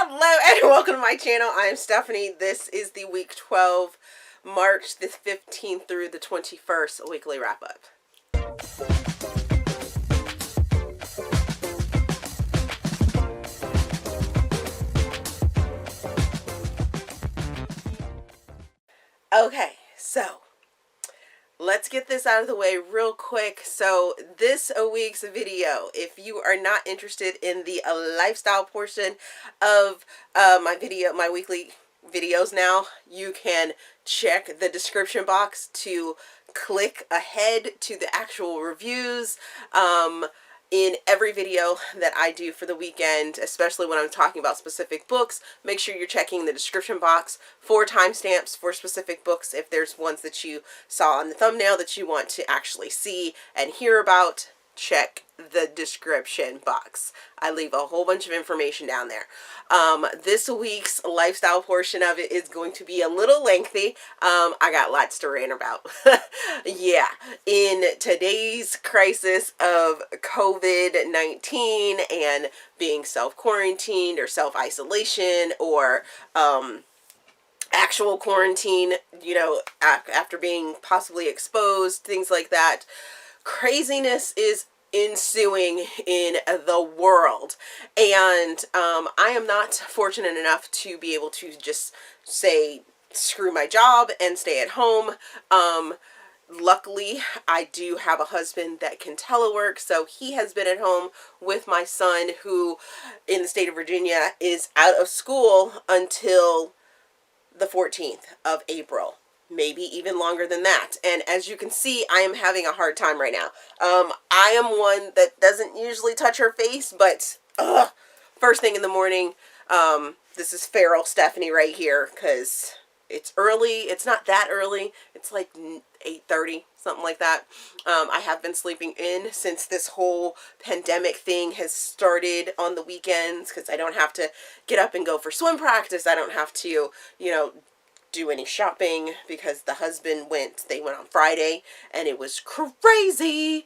Hello and welcome to my channel. I am Stephanie. This is the week 12, March the 15th through the 21st weekly wrap up. Okay, so let's get this out of the way real quick. So this week's video, if you are not interested in the lifestyle portion of my weekly videos now, you can check the description box to click ahead to the actual reviews. In every video that I do for the weekend, especially when I'm talking about specific books, make sure you're checking the description box for timestamps for specific books. If there's ones that you saw on the thumbnail that you want to actually see and hear about, check the description box. I leave a whole bunch of information down there. This week's lifestyle portion of it is going to be a little lengthy. I got lots to rant about. Yeah, in today's crisis of COVID-19 and being self-quarantined or self-isolation or actual quarantine, you know, after being possibly exposed, things like that, craziness is ensuing in the world. And I am not fortunate enough to be able to just say screw my job and stay at home. Luckily, I do have a husband that can telework, so he has been at home with my son, who in the state of Virginia is out of school until the 14th of April. Maybe even longer than that. And as you can see, I am having a hard time right now. I am one that doesn't usually touch her face, but first thing in the morning, this is feral Stephanie right here, because it's early. It's not that early. It's like 8:30, something like that. I have been sleeping in since this whole pandemic thing has started on the weekends, because I don't have to get up and go for swim practice. I don't have to, you know, do any shopping, because the husband they went on Friday, and it was crazy.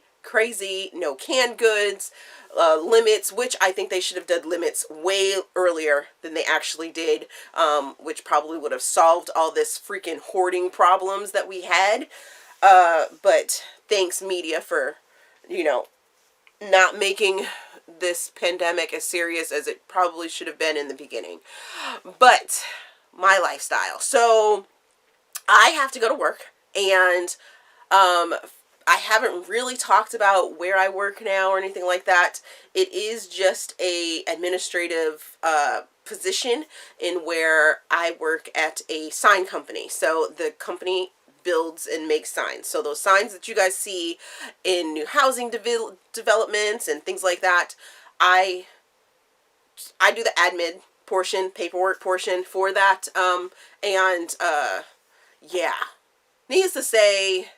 No canned goods, limits, which I think they should have done limits way earlier than they actually did, which probably would have solved all this freaking hoarding problems that we had. But thanks media for, you know, not making this pandemic as serious as it probably should have been in the beginning. But my lifestyle. So I have to go to work, and I haven't really talked about where I work now or anything like that. It is just a administrative position in where I work at a sign company. So the company builds and makes signs. So those signs that you guys see in new housing developments and things like that, I do the admin portion, paperwork portion for that. Yeah, needless to say,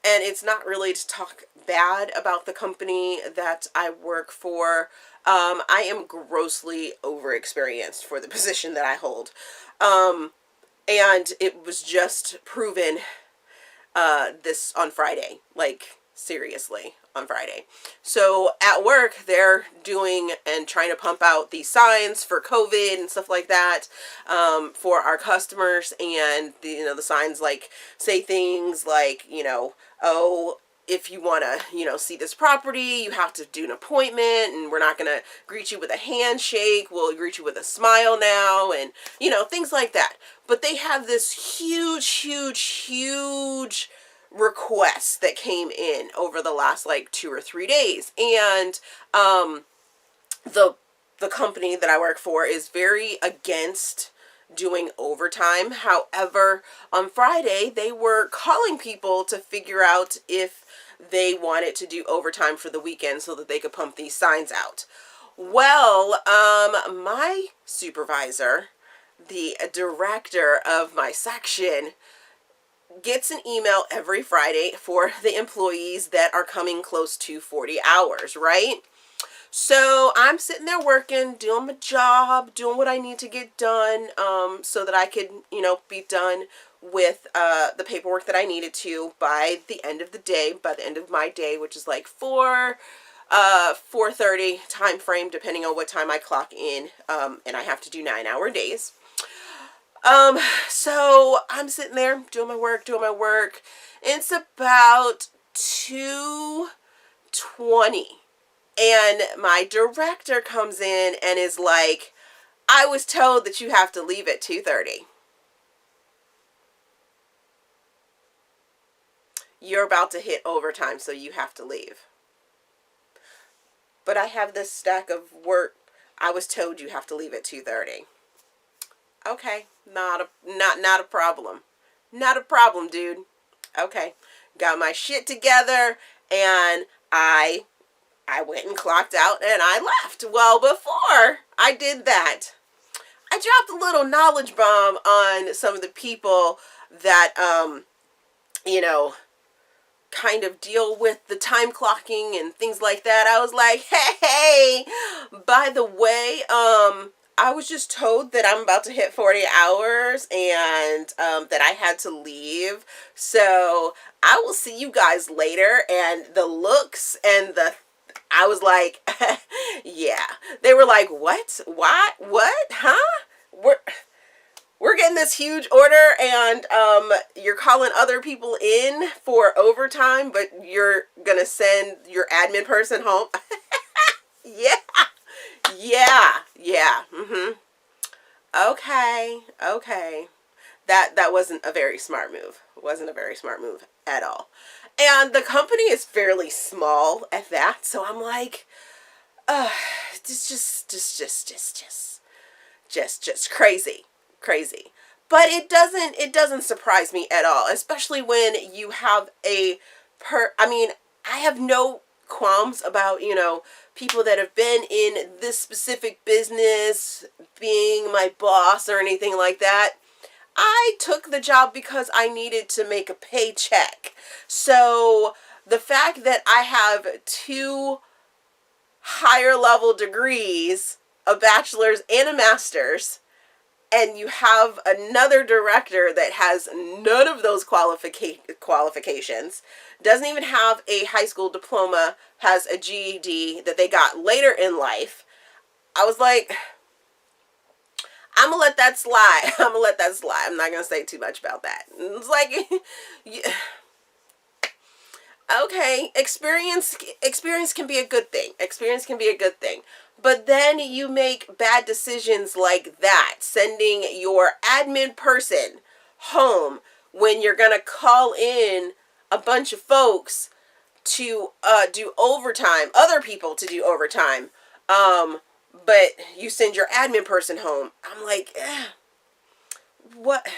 and it's not really to talk bad about the company that I work for, I am grossly overexperienced for the position that I hold. And it was just proven this on Friday, like seriously on Friday. So at work, they're doing and trying to pump out these signs for COVID and stuff like that, for our customers. And the signs like say things like, oh, if you want to, see this property, you have to do an appointment, and we're not going to greet you with a handshake. We'll greet you with a smile now, and, things like that. But they have this huge requests that came in over the last like 2 or 3 days. And the company that I work for is very against doing overtime. However, on Friday, they were calling people to figure out if they wanted to do overtime for the weekend so that they could pump these signs out. Well, my supervisor, the director of my section, gets an email every Friday for the employees that are coming close to 40 hours, right? So I'm sitting there working, doing my job, doing what I need to get done, so that I could, be done with the paperwork that I needed to by the end of the day, by the end of my day, which is like 4 4:30 time frame, depending on what time I clock in. And I have to do 9-hour days. So I'm sitting there doing my work. It's about 2:20. And my director comes in and is like, I was told that you have to leave at 2:30. You're about to hit overtime, so you have to leave. But I have this stack of work. I was told you have to leave at 2:30. Okay, not a problem. Not a problem, dude. Okay, got my shit together, and I went and clocked out, and I left. Well, before I did that, I dropped a little knowledge bomb on some of the people that, you know, kind of deal with the time clocking and things like that. I was like, hey, by the way, I was just told that I'm about to hit 40 hours and that I had to leave. So I will see you guys later. And the looks and I was like, yeah. They were like, what? What? Huh? We're getting this huge order, and you're calling other people in for overtime, but you're gonna send your admin person home. Yeah. Okay. That wasn't a very smart move. Wasn't a very smart move at all. And the company is fairly small at that, so I'm like, it's just crazy. But it doesn't surprise me at all, especially when you have I have no qualms about, you know, people that have been in this specific business being my boss or anything like that. I took the job because I needed to make a paycheck. So the fact that I have 2 higher level degrees, a bachelor's and a master's, and you have another director that has none of those qualifications, doesn't even have a high school diploma, has a GED that they got later in life. I was like, I'm going to let that slide. I'm not going to say too much about that. It's like, yeah. Okay, experience can be a good thing. But then you make bad decisions like that, sending your admin person home when you're going to call in a bunch of folks to do overtime, other people to do overtime, but you send your admin person home. I'm like, what?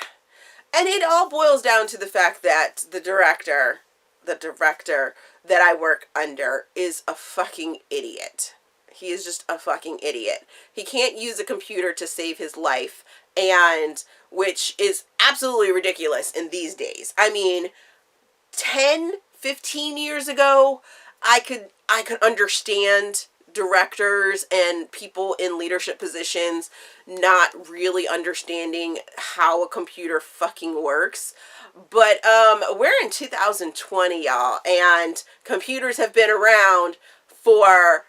And it all boils down to the fact that the director that I work under is a fucking idiot. He is just a fucking idiot. He can't use a computer to save his life, and which is absolutely ridiculous in these days. I mean, 10, 15 years ago, I could understand directors and people in leadership positions not really understanding how a computer fucking works. But we're in 2020, y'all, and computers have been around for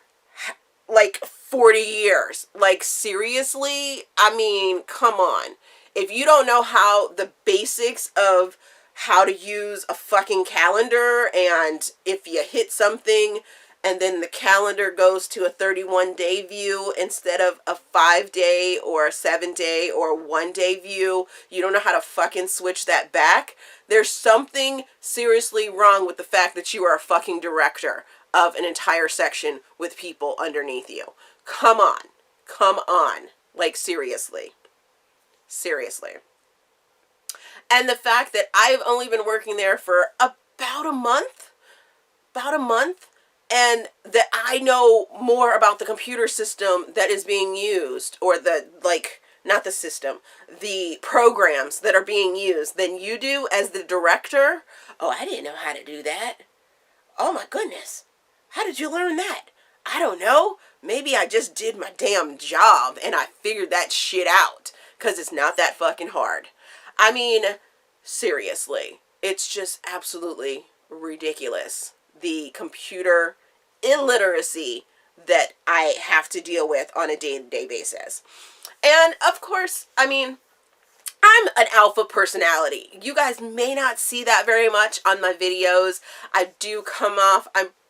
like 40 years. Like, seriously? I mean, come on. If you don't know how the basics of how to use a fucking calendar, and if you hit something and then the calendar goes to a 31-day view instead of a 5-day or a 7-day or a 1-day view, you don't know how to fucking switch that back, there's something seriously wrong with the fact that you are a fucking director of an entire section with people underneath you. Come on. Like, seriously. And the fact that I've only been working there for about a month, and that I know more about the computer system that is being used, or not the system, the programs that are being used than you do as the director. Oh, I didn't know how to do that. Oh my goodness. How did you learn that? I don't know. Maybe I just did my damn job and I figured that shit out, because it's not that fucking hard. I mean, seriously, it's just absolutely ridiculous. The computer illiteracy that I have to deal with on a day-to-day basis. And of course, I mean, I'm an alpha personality. You guys may not see that very much on my videos. I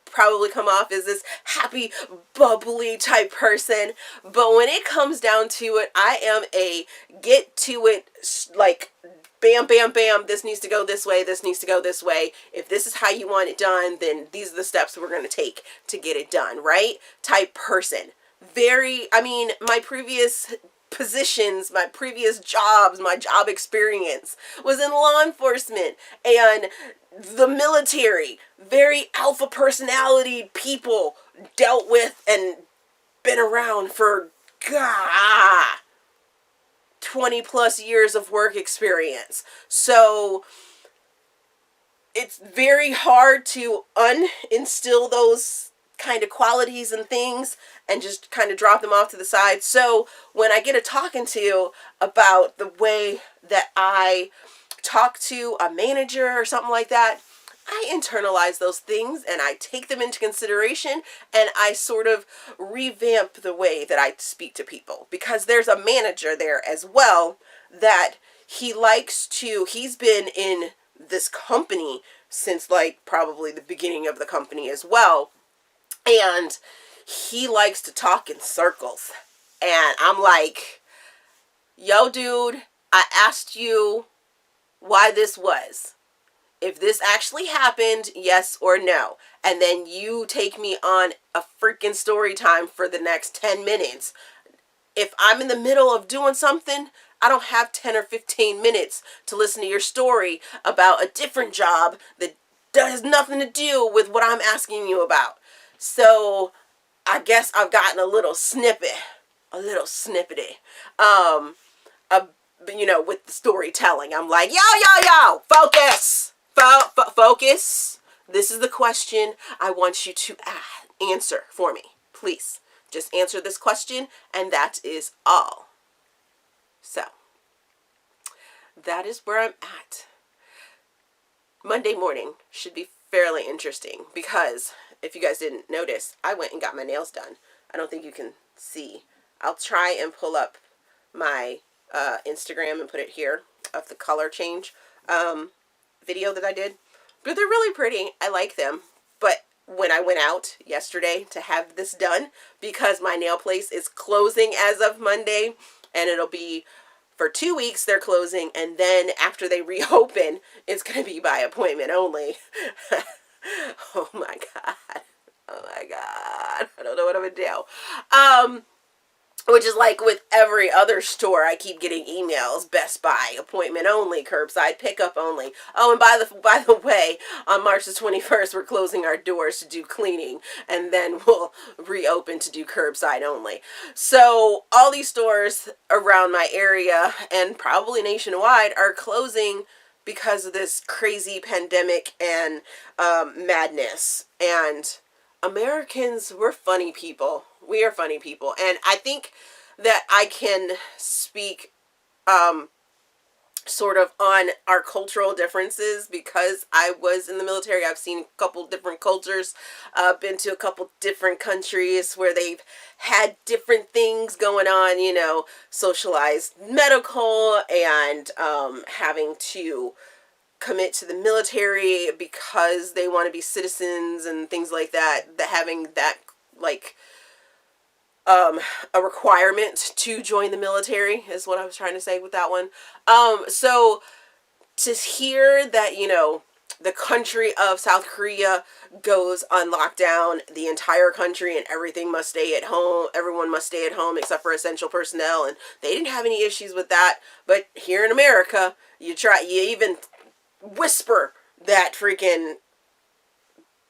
probably come off as this happy, bubbly type person. But when it comes down to it, I am a get to it, like, bam, bam, bam, this needs to go this way, this needs to go this way. If this is how you want it done, then these are the steps we're going to take to get it done, right? Type person. My previous positions, my previous jobs, my job experience was in law enforcement and the military. Very alpha personality people dealt with and been around for 20 plus years of work experience. So it's very hard to uninstill those kind of qualities and things and just kind of drop them off to the side. So when I get a talking to about the way that I talk to a manager or something like that, I internalize those things and I take them into consideration and I sort of revamp the way that I speak to people, because there's a manager there as well that he's been in this company since like probably the beginning of the company as well. And he likes to talk in circles. And I'm like, yo, dude, I asked you why this was. If this actually happened, yes or no. And then you take me on a freaking story time for the next 10 minutes. If I'm in the middle of doing something, I don't have 10 or 15 minutes to listen to your story about a different job that has nothing to do with what I'm asking you about. So I guess I've gotten a little snippety, with the storytelling. I'm like, yo, focus, focus. This is the question I want you to answer for me. Please, just answer this question, and that is all. So, that is where I'm at. Monday morning should be fairly interesting because, if you guys didn't notice, I went and got my nails done. I don't think you can see. I'll try and pull up my Instagram and put it here of the color change video that I did. But they're really pretty. I like them. But when I went out yesterday to have this done, because my nail place is closing as of Monday, and it'll be for 2 weeks they're closing, and then after they reopen, it's going to be by appointment only. Oh my God. I don't know what I'm going to do. Which is like with every other store, I keep getting emails. Best Buy, appointment only, curbside pickup only. Oh, and by the way, on March the 21st, we're closing our doors to do cleaning, and then we'll reopen to do curbside only. So all these stores around my area and probably nationwide are closing because of this crazy pandemic and madness. And Americans, we're funny people. We are funny people. And I think that I can speak sort of on our cultural differences because I was in the military. I've seen a couple different cultures, been to a couple different countries where they've had different things going on, you know, socialized medical and having to commit to the military because they want to be citizens and things like that, having that like a requirement to join the military is what I was trying to say with that one. So to hear that, you know, the country of South Korea goes on lockdown, the entire country, and everything must stay at home. Everyone must stay at home except for essential personnel, and they didn't have any issues with that. But here in America, you even whisper that freaking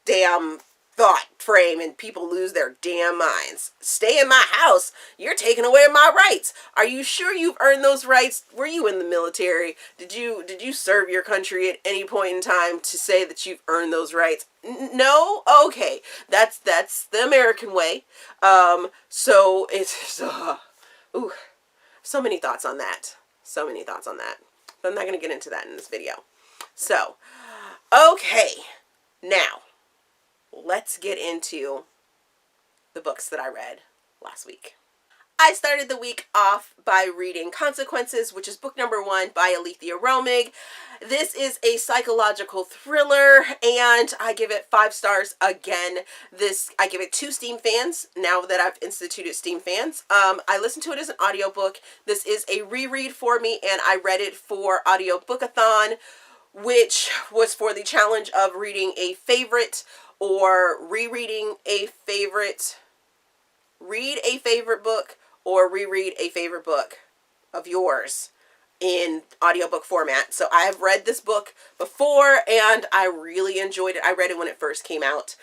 damn thought frame and people lose their damn minds. Stay in my house. You're taking away my rights. Are you sure you've earned those rights? Were you in the military? Did you serve your country at any point in time to say that you've earned those rights? No? Okay. That's the American way. So it's so many thoughts on that. So many thoughts on that. But I'm not going to get into that in this video. So, okay. Now, let's get into the books that I read last week. I started the week off by reading Consequences, which is book number 1 by Aleatha Romig. This is a psychological thriller, and I give it 5 stars again. I give it 2 Steam fans, now that I've instituted Steam fans. I listened to it as an audiobook. This is a reread for me, and I read it for Audiobookathon, which was for the challenge of reading a favorite or rereading a favorite, read a favorite book or reread a favorite book of yours in audiobook format. So I have read this book before and I really enjoyed it. I read it when it first came out.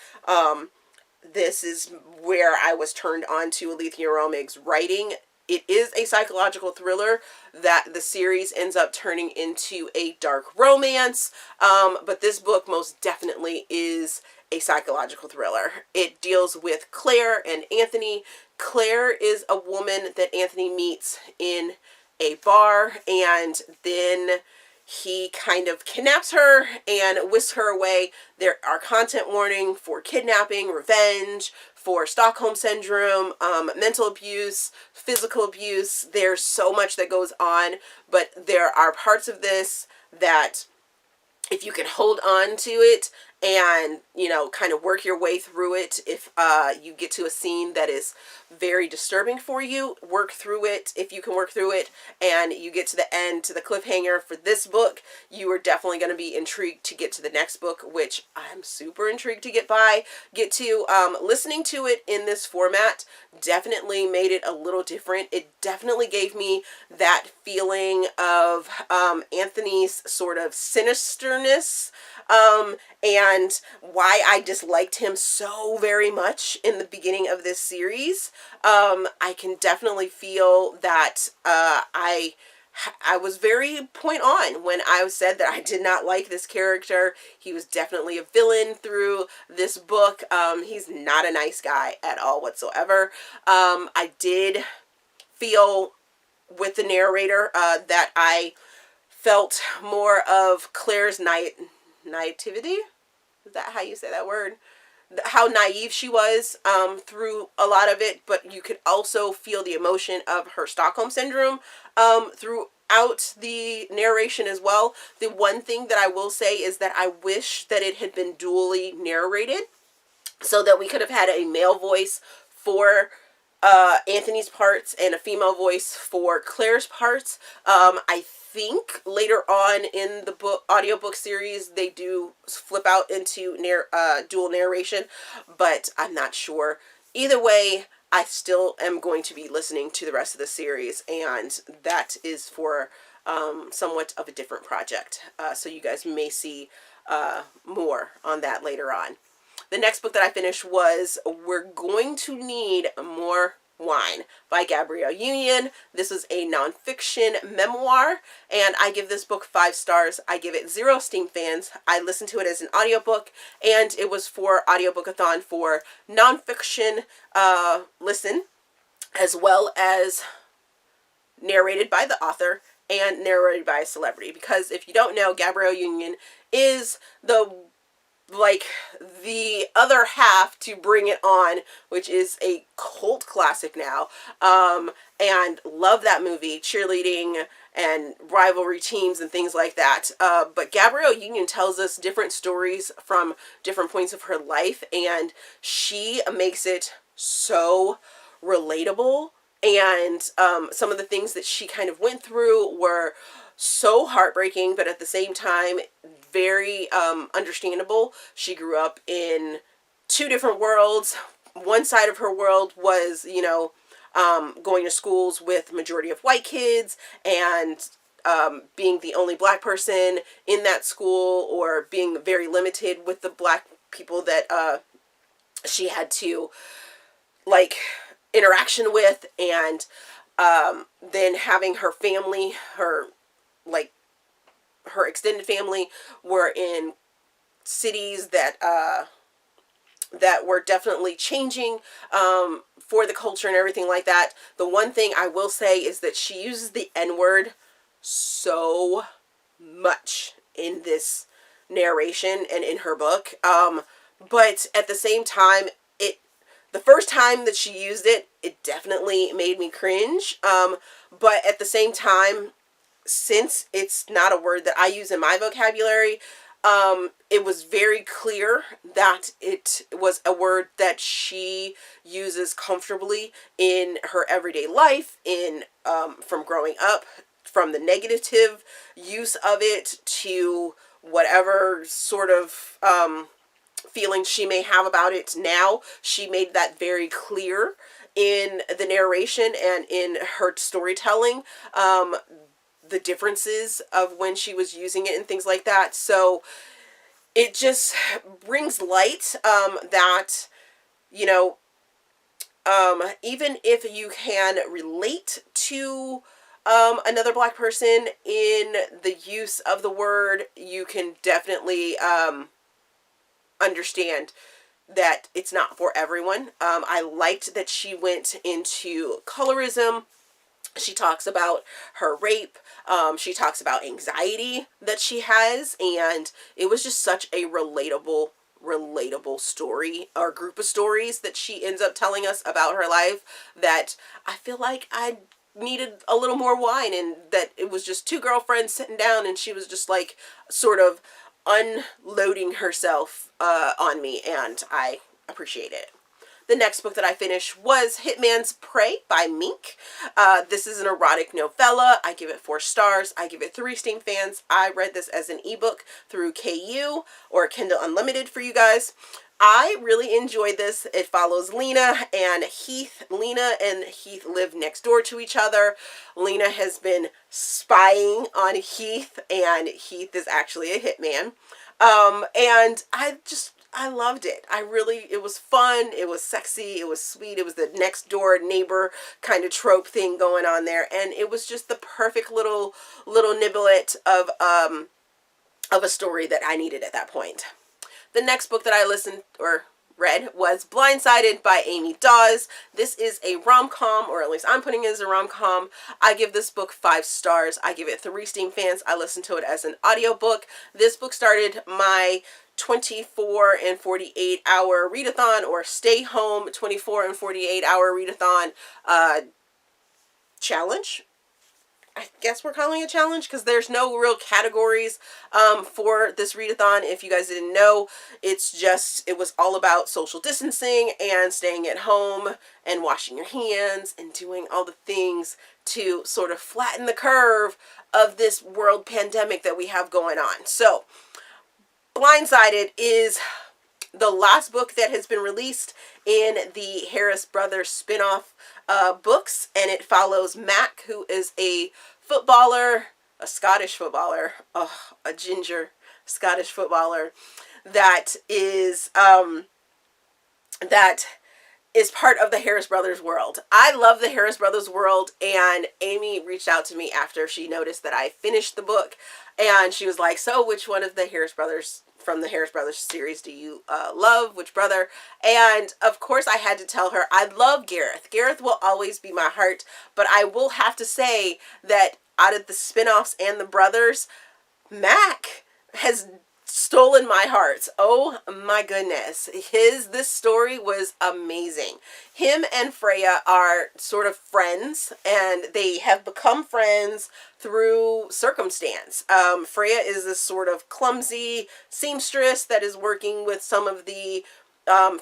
This is where I was turned on to Aleatha Romig's writing. It is a psychological thriller that the series ends up turning into a dark romance. But this book most definitely is a psychological thriller. It deals with Claire and Anthony. Claire is a woman that Anthony meets in a bar, and then he kind of kidnaps her and whisks her away. There are content warning for kidnapping, revenge, for Stockholm Syndrome, mental abuse, physical abuse. There's so much that goes on, but there are parts of this that if you can hold on to it and, you know, kind of work your way through it, if you get to a scene that is very disturbing for you, work through it. If you can work through it and you get to the end, to the cliffhanger for this book, you are definitely going to be intrigued to get to the next book, which I'm super intrigued to get to. Listening to it in this format definitely made it a little different. It definitely gave me that feeling of Anthony's sort of sinisterness, and why I disliked him so very much in the beginning of this series. I can definitely feel that I was very point on when I said that I did not like this character. He was definitely a villain through this book. He's not a nice guy at all whatsoever. I did feel with the narrator that I felt more of Claire's naivety. Is that how you say that word? How naive she was through a lot of it, but you could also feel the emotion of her Stockholm Syndrome throughout the narration as well. The one thing that I will say is that I wish that it had been dually narrated so that we could have had a male voice for Anthony's parts and a female voice for Claire's parts. I think later on in the audiobook series they do flip out into dual narration, but I'm not sure. Either way, I still am going to be listening to the rest of the series, and that is for somewhat of a different project. So you guys may see more on that later on. The next book that I finished was We're Going to Need More Wine by Gabrielle Union. This is a nonfiction memoir, and I give this book 5 stars. I give it 0 Steam fans. I listened to it as an audiobook, and it was for Audiobookathon for nonfiction listen, as well as narrated by the author and narrated by a celebrity. Because if you don't know, Gabrielle Union is the other half to Bring It On, which is a cult classic now, and love that movie, cheerleading and rivalry teams and things like that. But Gabrielle Union tells us different stories from different points of her life, and she makes it so relatable, and some of the things that she kind of went through were so heartbreaking, but at the same time very understandable. She grew up in 2 different worlds. One side of her world was, you know, going to schools with majority of white kids and being the only black person in that school, or being very limited with the black people that she had to interaction with, and then having her family, her extended family were in cities that were definitely changing for the culture and everything like that. The one thing I will say is that she uses the N-word so much in this narration and in her book, but at the same time, the first time that she used it, it definitely made me cringe. But at the same time, since it's not a word that I use in my vocabulary, it was very clear that it was a word that she uses comfortably in her everyday life, in from growing up, from the negative use of it to whatever sort of feelings she may have about it now. She made that very clear in the narration and in her storytelling. The differences of when she was using it and things like that. So it just brings light that, you know, even if you can relate to another Black person in the use of the word, you can definitely understand that it's not for everyone. I liked that she went into colorism. She talks about her rape. She talks about anxiety that she has, and it was just such a relatable story, or group of stories that she ends up telling us about her life, that I feel like I needed a little more wine, and that it was just two girlfriends sitting down and she was just like sort of unloading herself on me, and I appreciate it. The next book that I finished was Hitman's Prey by MINK. This is an erotic novella. I give it 4 stars. I give it 3 Steam fans. I read this as an ebook through KU, or Kindle Unlimited for you guys. I really enjoyed this. It follows Lena and Heath. Lena and Heath live next door to each other. Lena has been spying on Heath, and Heath is actually a hitman. And I loved it. It was fun. It was sexy. It was sweet. It was the next door neighbor kind of trope thing going on there. And it was just the perfect little nibblet of a story that I needed at that point. The next book that I read was Blindsided by Amy Daws. This is a rom-com, or at least I'm putting it as a rom-com. I give this book 5 stars. I give it 3 Steam fans. I listened to it as an audiobook. This book started my 24 and 48 hour readathon, or stay home 24 and 48 hour readathon challenge. I guess we're calling it a challenge because there's no real categories for this readathon. If you guys didn't know, it was all about social distancing and staying at home and washing your hands and doing all the things to sort of flatten the curve of this world pandemic that we have going on. So Blindsided is the last book that has been released in the Harris Brothers spin-off books, and it follows Mac, who is a footballer, a Scottish footballer, a ginger Scottish footballer that is part of the Harris Brothers world. I love the Harris Brothers world, and Amy reached out to me after she noticed that I finished the book, and she was like, so which one of the Harris Brothers from the Harris Brothers series do you love? Which brother? And of course I had to tell her I love Gareth. Gareth will always be my heart, but I will have to say that out of the spin-offs and the brothers, Mac has stolen my heart. Oh my goodness. This story was amazing. Him and Freya are sort of friends, and they have become friends through circumstance. Freya is this sort of clumsy seamstress that is working with some of the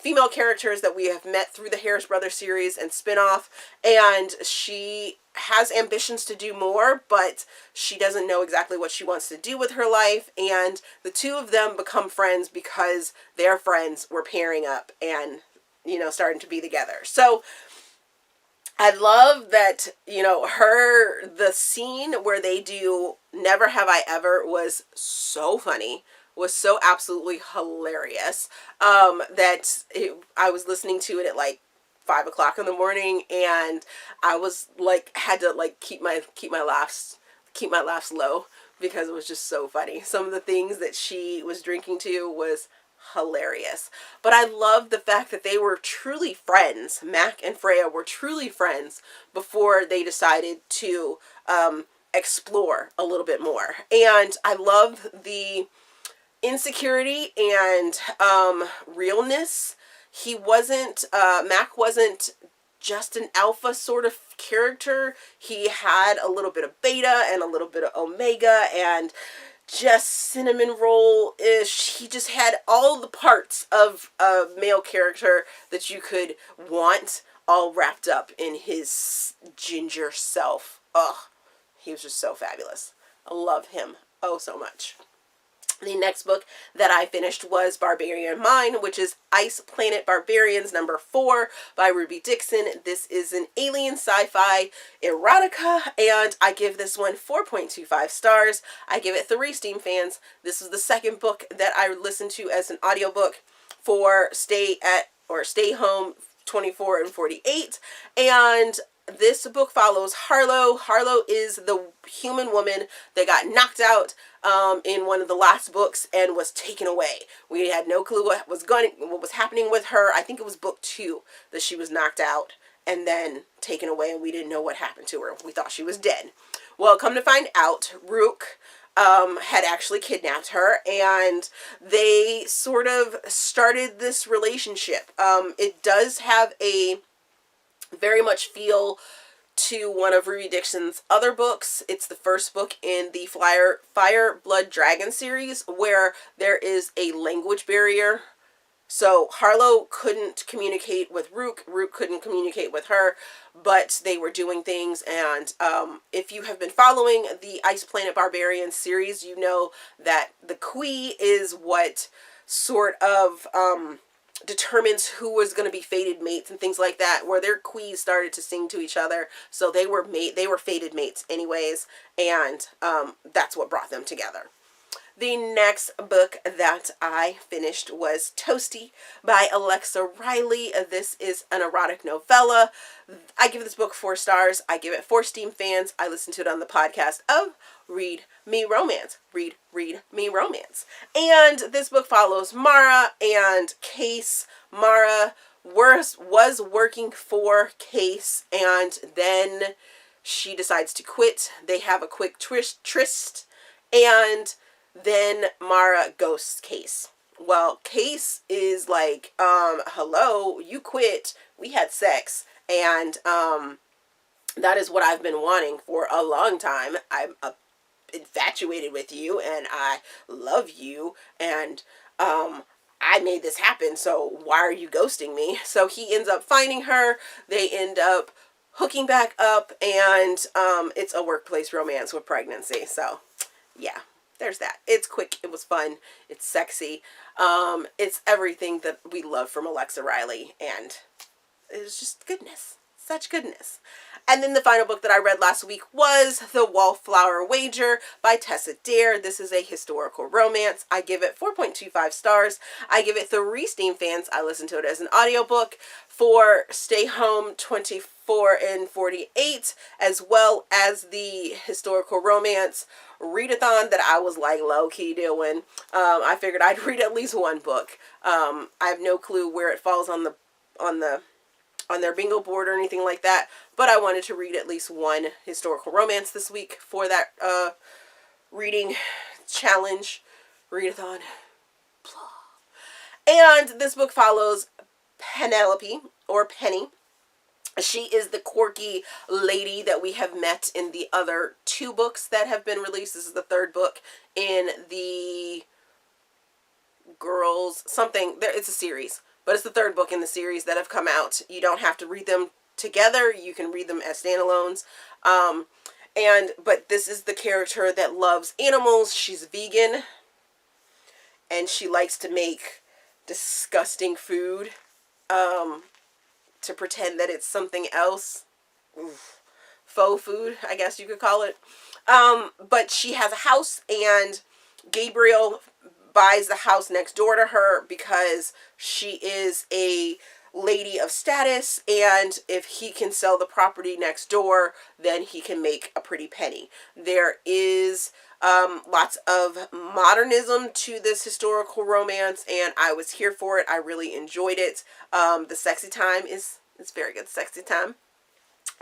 female characters that we have met through the Harris Brothers series and spin-off, and she has ambitions to do more, but she doesn't know exactly what she wants to do with her life, and the two of them become friends because their friends were pairing up and, you know, starting to be together. So I love that, you know, the scene where they do Never Have I Ever was so funny, was so absolutely hilarious, I was listening to it at like 5 o'clock in the morning, and I was like, had to like keep my laughs low because it was just so funny. Some of the things that she was drinking to was hilarious. But I love the fact that they were truly friends. Mac and Freya were truly friends before they decided to explore a little bit more. And I love the insecurity and realness he wasn't, Mac wasn't just an alpha sort of character. He had a little bit of beta and a little bit of omega and just cinnamon roll-ish. He just had all the parts of a male character that you could want all wrapped up in his ginger self. Ugh, he was just so fabulous. I love him oh so much. The next book that I finished was Barbarian Mine, which is Ice Planet Barbarians number 4 by Ruby Dixon. This is an alien sci-fi erotica, and I give this one 4.25 stars. I give it 3 Steam fans. This is the second book that I listened to as an audiobook for Stay Home 24 and 48, and this book follows Harlow. Harlow is the human woman that got knocked out in one of the last books and was taken away. We had no clue what was happening with her. I think it was book 2 that she was knocked out and then taken away, and we didn't know what happened to her. We thought she was dead. Well, come to find out, Rook had actually kidnapped her, and they sort of started this relationship. It does have a very much feel to one of Ruby Dixon's other books. It's the first book in the Fire, Blood, Dragon series, where there is a language barrier. So Harlow couldn't communicate with Rook. Rook couldn't communicate with her, but they were doing things. And if you have been following the Ice Planet Barbarian series, you know that the Kui is what sort of determines who was going to be fated mates and things like that, where their quees started to sing to each other. So they were fated mates anyways, and that's what brought them together. The next book that I finished was Toasty by Alexa Riley. This is an erotic novella. I give this book 4 stars. I give it 4 Steam fans. I listened to it on the podcast of Read Me Romance. Read Me Romance. And this book follows Mara and Case. Mara was working for Case, and then she decides to quit. They have a quick tryst, and then Mara ghosts Case. Well, Case is like, hello, you quit. We had sex. And that is what I've been wanting for a long time. I'm infatuated with you, and I love you, and I made this happen, so why are you ghosting me? So he ends up finding her. They end up hooking back up, and it's a workplace romance with pregnancy. So yeah, there's that. It's quick, it was fun, it's sexy, it's everything that we love from Alexa Riley, and it's just goodness, such goodness. And then the final book that I read last week was The Wallflower Wager by Tessa. This is a historical romance. I give it 4.25 stars. I give it 3 Steam fans. I listened to it as an audiobook for Stay Home 24 and 48, as well as the historical romance readathon that I was like low-key doing. I figured I'd read at least one book. I have no clue where it falls on their bingo board or anything like that, but I wanted to read at least one historical romance this week for that reading challenge, readathon. And this book follows Penelope, or Penny. She is the quirky lady that we have met in the other 2 books that have been released. This is the 3rd book in the girls something. It's a series. But it's the 3rd book in the series that have come out. You don't have to read them together. You can read them as standalones. But this is the character that loves animals. She's vegan. And she likes to make disgusting food to pretend that it's something else. Oof. Faux food, I guess you could call it. But she has a house, and Gabrielle buys the house next door to her because she is a lady of status, and if he can sell the property next door, then he can make a pretty penny. There is lots of modernism to this historical romance, and I was here for it. I really enjoyed it. The sexy time it's very good sexy time.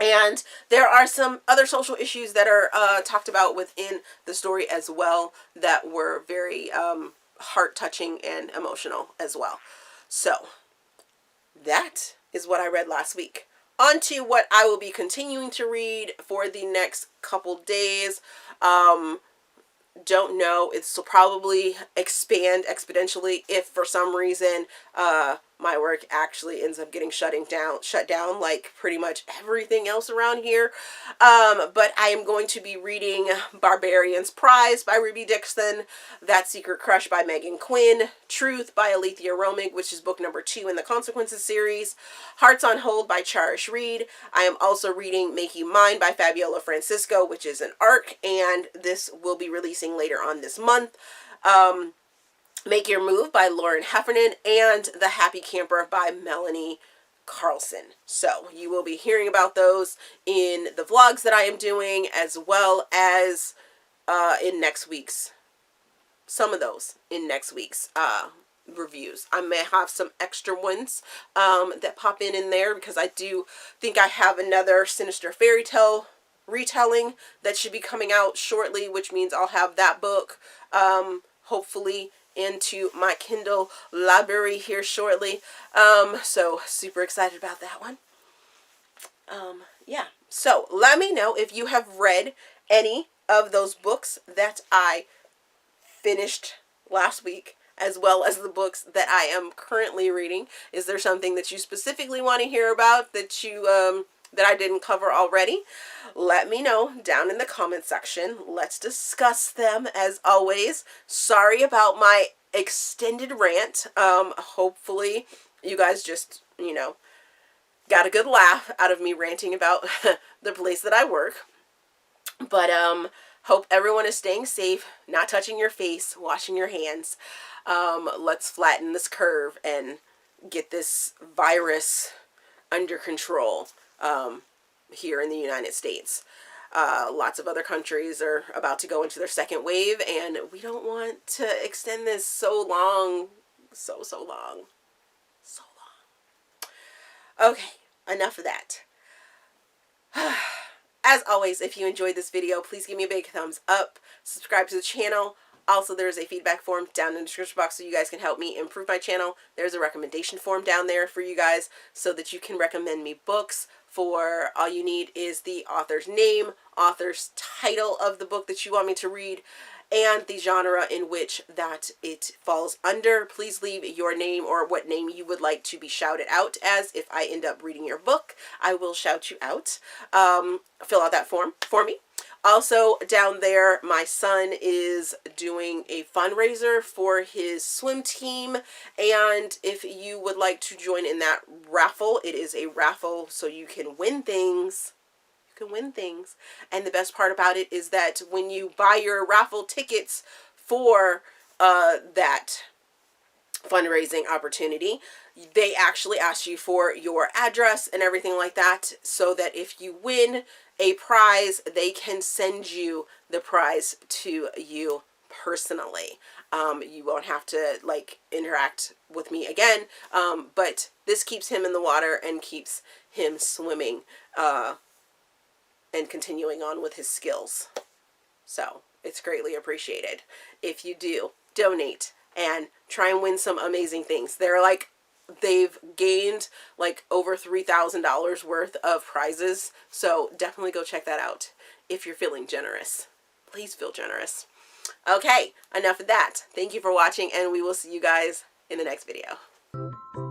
And there are some other social issues that are talked about within the story as well that were very heart-touching and emotional as well. So, that is what I read last week. On to what I will be continuing to read for the next couple days. Don't know. It'll probably expand exponentially if for some reason my work actually ends up getting shut down like pretty much everything else around here. But I am going to be reading Barbarian's Prize by Dixon, That Secret Crush by Meghan Quinn, Truth by Aleatha Romig, which is book number 2 in the Consequences series, Hearts on Hold by Charish Reid. I am also reading Make You Mine by Fabiola Francisco, which is an arc, and this will be releasing later on this month. Make Your Move by Lauren Heffernan, and The Happy Camper by Melanie Carlson. So you will be hearing about those in the vlogs that I am doing, as well as in next week's, some of those in next week's reviews. I may have some extra ones that pop in there, because I do think I have another Sinister Fairy Tale retelling that should be coming out shortly, which means I'll have that book hopefully into my Kindle library here shortly. So super excited about that one. Yeah, so let me know if you have read any of those books that I finished last week, as well as the books that I am currently reading. Is there something that you specifically want to hear about that you that I didn't cover already? Let me know down in the comment section. Let's discuss them as always. Sorry about my extended rant. Hopefully you guys just, you know, got a good laugh out of me ranting about the place that I work. But hope everyone is staying safe, not touching your face, washing your hands. Let's flatten this curve and get this virus under control here in the United States. Lots of other countries are about to go into their second wave, and we don't want to extend this so long. So long. Okay, enough of that. As always, if you enjoyed this video, please give me a big thumbs up. Subscribe to the channel. Also, there's a feedback form down in the description box so you guys can help me improve my channel. There's a recommendation form down there for you guys so that you can recommend me books. For all you need is the author's name, author's title of the book that you want me to read, and the genre in which that it falls under. Please leave your name or what name you would like to be shouted out as. If I end up reading your book, I will shout you out. Fill out that form for me. Also, down there, my son is doing a fundraiser for his swim team, and if you would like to join in that raffle, it is a raffle, so you can win things. You can win things. And the best part about it is that when you buy your raffle tickets for that fundraising opportunity, they actually ask you for your address and everything like that, so that if you win a prize, they can send you the prize to you personally. You won't have to like interact with me again, but this keeps him in the water and keeps him swimming and continuing on with his skills. So it's greatly appreciated if you do donate and try and win some amazing things. They've gained like over $3,000 worth of prizes. So definitely go check that out if you're feeling generous. Please feel generous. Okay, enough of that. Thank you for watching, and we will see you guys in the next video.